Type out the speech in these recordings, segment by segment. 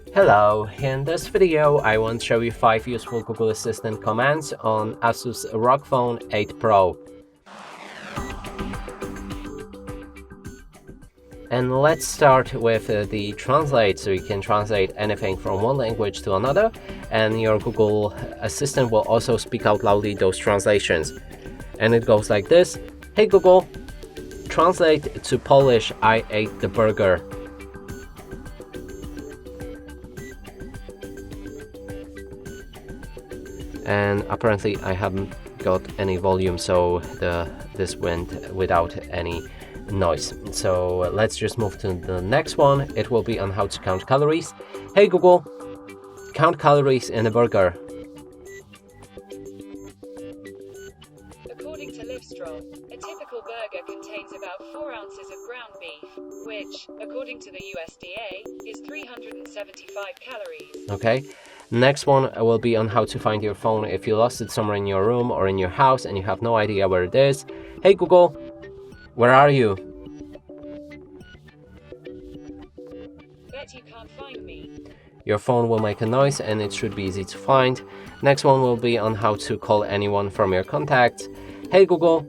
Hello, in this video I want to show you 5 useful Google Assistant commands on ASUS ROG Phone 8 Pro. And let's start with the translate, so you can translate anything from one language to another, and your Google Assistant will also speak out loudly those translations. And it goes like this: Hey Google, translate to Polish, I ate the burger. And apparently I haven't got any volume, so this went without any noise. So let's just move to the next one. It will be on how to count calories. Hey Google, count calories in a burger. According to Livestrong, a typical burger contains about 4 ounces of ground beef, which, according to the USDA, is 375 calories. Okay. Next one will be on how to find your phone if you lost it somewhere in your room or in your house and you have no idea where it is. Hey Google, where are you? Bet you can't find me. Your phone will make a noise and it should be easy to find. Next one will be on how to call anyone from your contacts. Hey Google,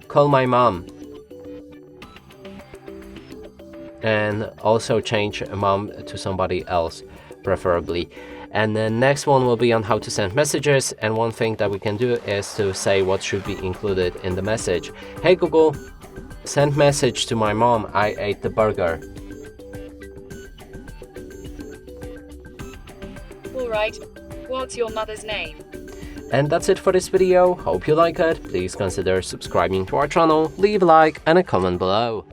call my mom. And also change mom to somebody else, preferably. And the next one will be on how to send messages, and one thing that we can do is to say what should be included in the message. Hey Google, send message to my mom, I ate the burger. Alright, what's your mother's name? And that's it for this video. Hope you like it. Please consider subscribing to our channel, leave a like and a comment below.